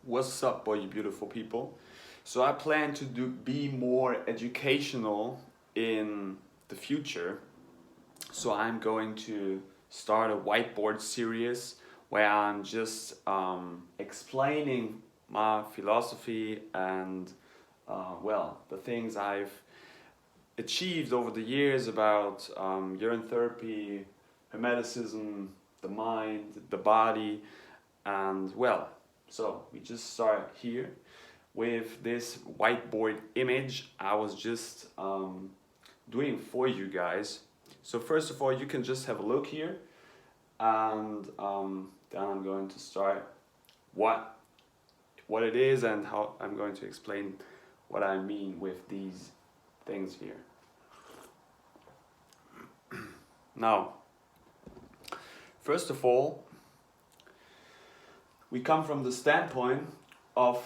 What's up, all you beautiful people? So I plan to be more educational in the future. So I'm going to start a whiteboard series where I'm just explaining my philosophy and the things I've achieved over the years about urine therapy, hermeticism, the mind, the body, and so we just start here with this whiteboard image I was just doing for you guys. So first of all, you can just have a look here, and then I'm going to start what it is and how I'm going to explain what I mean with these things here. Now, first of all, we come from the standpoint of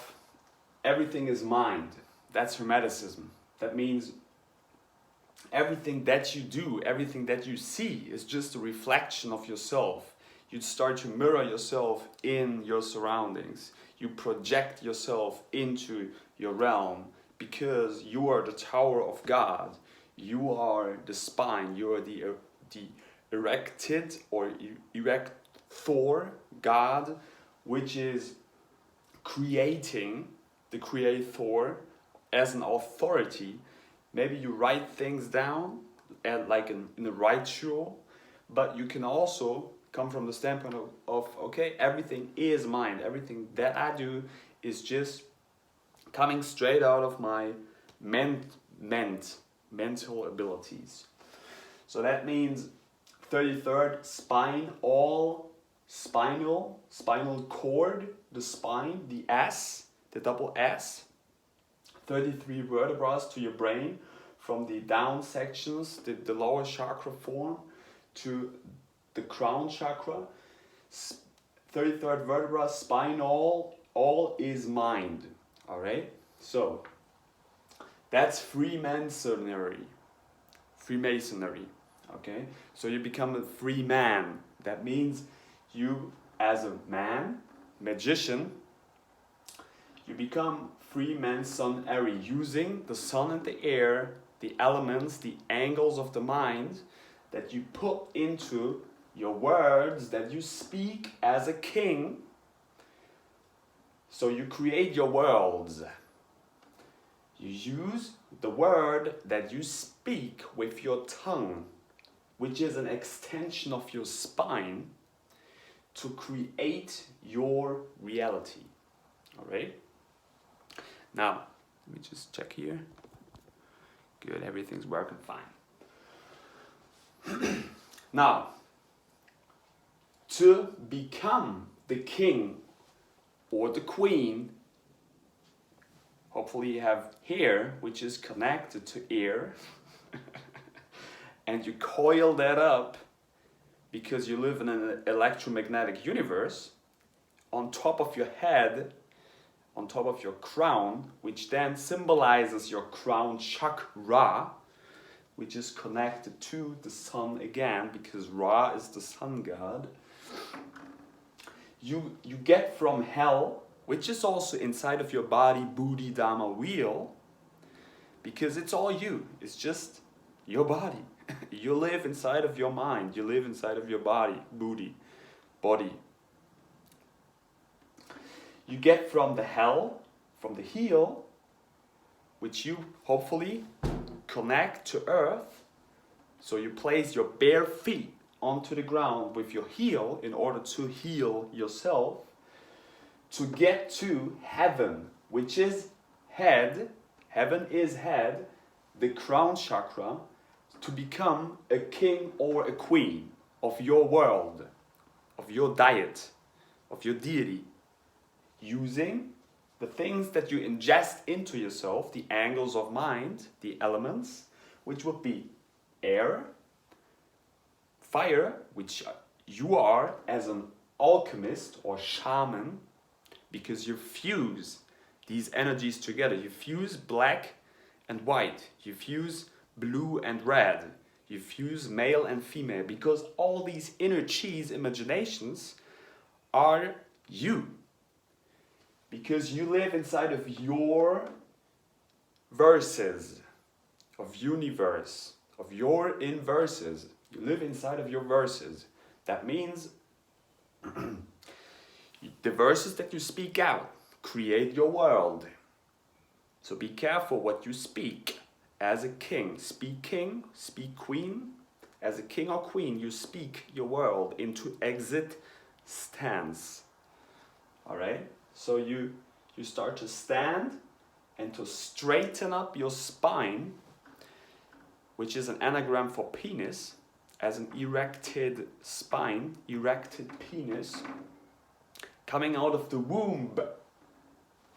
everything is mind. That's Hermeticism. That means everything that you do, everything that you see is just a reflection of yourself. You start to mirror yourself in your surroundings. You project yourself into your realm because you are the tower of God. You are the spine. You are the erected or erect Thor, God, which is creating, the creator as an authority. Maybe you write things down like in a ritual, but you can also come from the standpoint of okay, everything is mind. Everything that I do is just coming straight out of my mental abilities. So that means 33rd spine, all spinal cord, the spine, the S, the double S. 33 vertebrae to your brain, from the down sections, the lower chakra form, to the crown chakra. 33rd vertebra, spine, all is mind. All right, so that's Freemasonry. Okay, so you become a free man. That means you, as a man, magician, you become FreeManSunAiry, using the sun and the air, the elements, the angles of the mind that you put into your words that you speak as a king. So you create your worlds. You use the word that you speak with your tongue, which is an extension of your spine, to create your reality. All right? Now, let me just check here. Good, everything's working fine. Now, to become the king or the queen, hopefully you have hair, which is connected to air, and you coil that up because you live in an electromagnetic universe, on top of your head, on top of your crown, which then symbolizes your crown chakra, which is connected to the sun again, because Ra is the sun god. You get from hell, which is also inside of your body, Buddhi, Dhamma, wheel, because it's all you. It's just your body. You live inside of your mind. You live inside of your body, Buddhi, body. You get from the hell, from the heel, which you hopefully connect to earth. So you place your bare feet onto the ground with your heel in order to heal yourself, to get to heaven, which is head. Heaven is head, the crown chakra, to become a king or a queen of your world, of your diet, of your deity, using the things that you ingest into yourself, the angles of mind, the elements, which would be air, fire, which you are as an alchemist or shaman, because you fuse these energies together. You fuse black and white. You fuse blue and red. You fuse male and female, because all these inner chi's imaginations are you. because you live inside of your verses, of universe, of your inverses. You live inside of your verses. That means the verses that you speak out create your world. So be careful what you speak. As a king, speak queen. As a king or queen, you speak your world into exit stance. All right? So you start to stand and to straighten up your spine, which is an anagram for penis, as an erected spine, erected penis, coming out of the womb,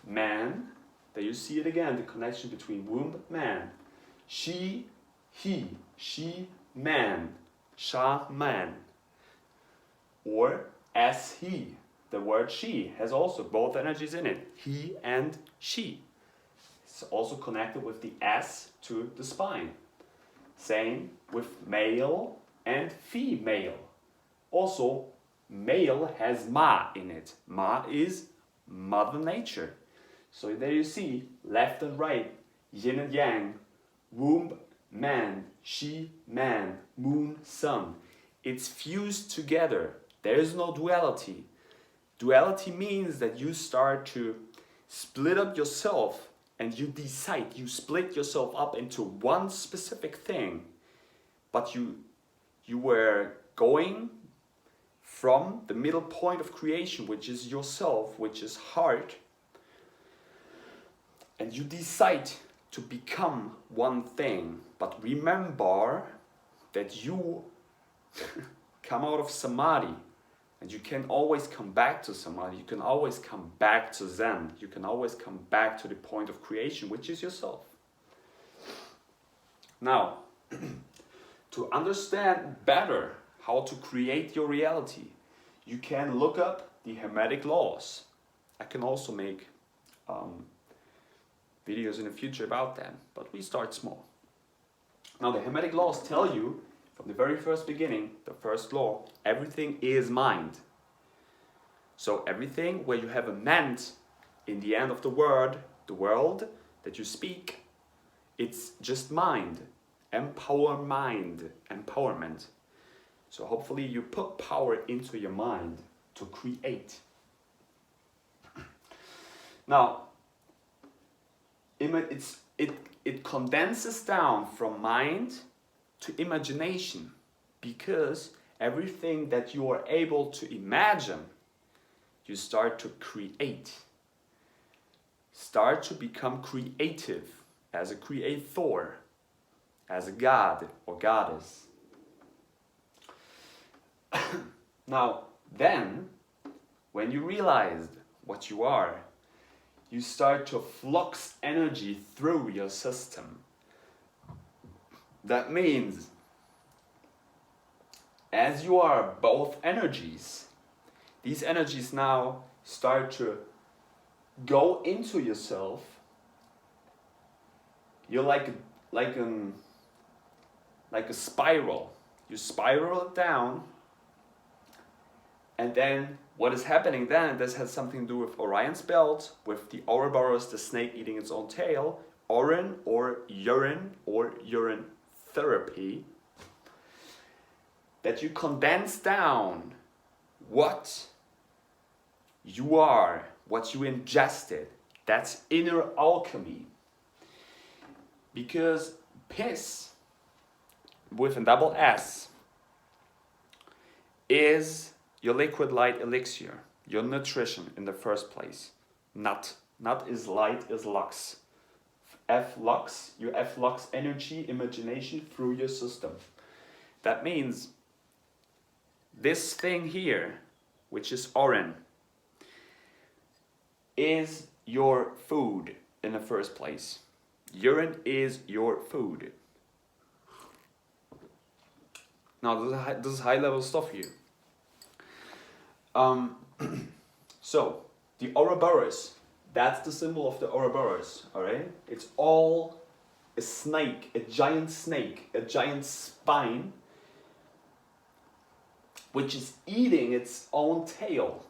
man. There you see it again, the connection between womb, man. She, he, she, man, shaman. Or as he, the word she has also both energies in it, he and she. It's also connected with the S to the spine. Same with male and female. Also, male has ma in it. Ma is Mother Nature. So there you see, left and right, yin and yang, womb, man, she, man, moon, sun. It's fused together. There is no duality. Duality means that you start to split up yourself and you decide, you split yourself up into one specific thing, but you were going from the middle point of creation, which is yourself, which is heart, and you decide to become one thing. But remember that you come out of samadhi, and you can always come back to samadhi. You can always come back to Zen. You can always come back to the point of creation, which is yourself. Now, to understand better how to create your reality, you can look up the Hermetic laws. I can also make videos in the future about them, but we start small. Now, the Hermetic laws tell you from the very first beginning, the first law, everything is mind. So everything where you have a ment in the end of the word, the world that you speak, it's just mind. Empowerment. So hopefully you put power into your mind to create. Now, it condenses down from mind to imagination, because everything that you are able to imagine, you start to create. Start to become creative as a creator, as a god or goddess. Now, then, when you realized what you are, you start to flux energy through your system. That means, as you are both energies, these energies now start to go into yourself. You're like a spiral. You spiral it down, and then what is happening then, this has something to do with Orion's belt, with the Ouroboros, the snake eating its own tail, urine or urine therapy, that you condense down what you are, what you ingested. That's inner alchemy. Because piss, with a double S, is your liquid light elixir, your nutrition in the first place. Nut is light, is lux. F-lux, your F-lux energy, imagination through your system. That means this thing here, which is urine, is your food in the first place. Urine is your food. Now, this is high-level stuff here. So, the Ouroboros, that's the symbol of the Ouroboros, alright? It's all a snake, a giant spine, which is eating its own tail.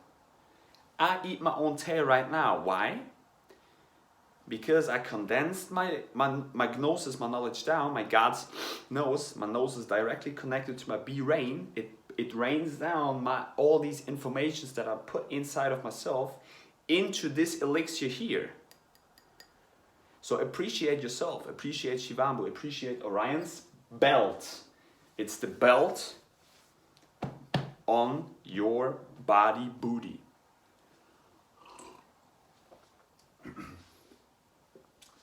I eat my own tail right now. Why? Because I condensed my gnosis, my knowledge down, my God's nose. My nose is directly connected to my brain. It rains down all these informations that I put inside of myself into this elixir here. So appreciate yourself, appreciate Shivambu, appreciate Orion's belt. It's the belt on your body booty.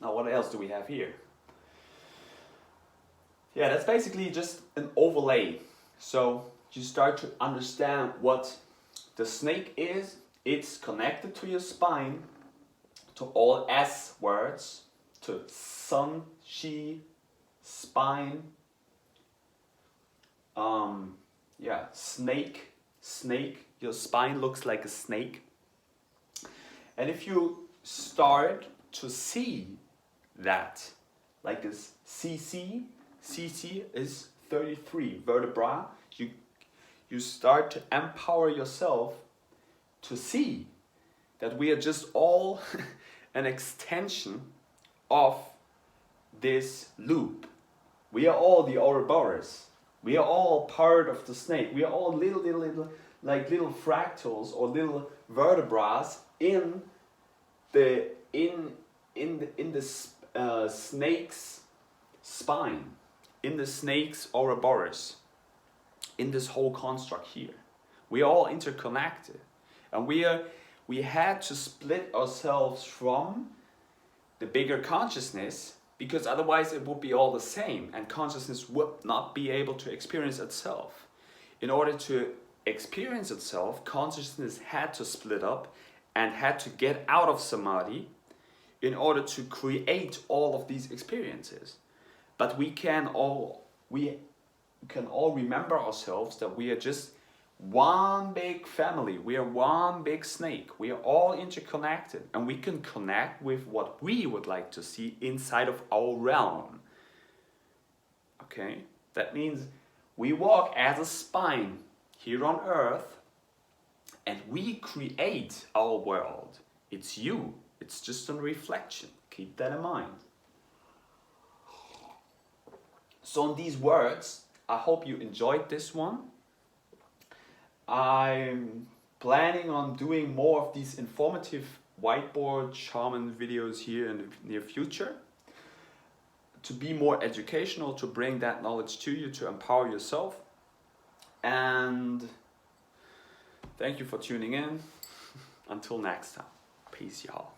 Now what else do we have here? Yeah, that's basically just an overlay. So you start to understand what the snake is. It's connected to your spine, to all S words, to sun, she, spine, yeah, snake, your spine looks like a snake. And if you start to see that, like this CC is 33 vertebra, you start to empower yourself to see that we are just all an extension of this loop. We are all the Ouroboros. We are all part of the snake. We are all little fractals or little vertebrae in the snake's spine, in the snake's Ouroboros, in this whole construct here. We are all interconnected, and we had to split ourselves from the bigger consciousness, because otherwise it would be all the same and consciousness would not be able to experience itself. In order to experience itself, consciousness had to split up and had to get out of samadhi in order to create all of these experiences. But we can all remember ourselves that we are just one big family. We are one big snake. We are all interconnected, and we can connect with what we would like to see inside of our realm. Okay? That means we walk as a spine here on earth, and we create our world. It's you. It's just a reflection. Keep that in mind. So in these words, I hope you enjoyed this one. I'm planning on doing more of these informative whiteboard shaman videos here in the near future, to be more educational, to bring that knowledge to you, to empower yourself. And thank you for tuning in. Until next time. Peace, y'all.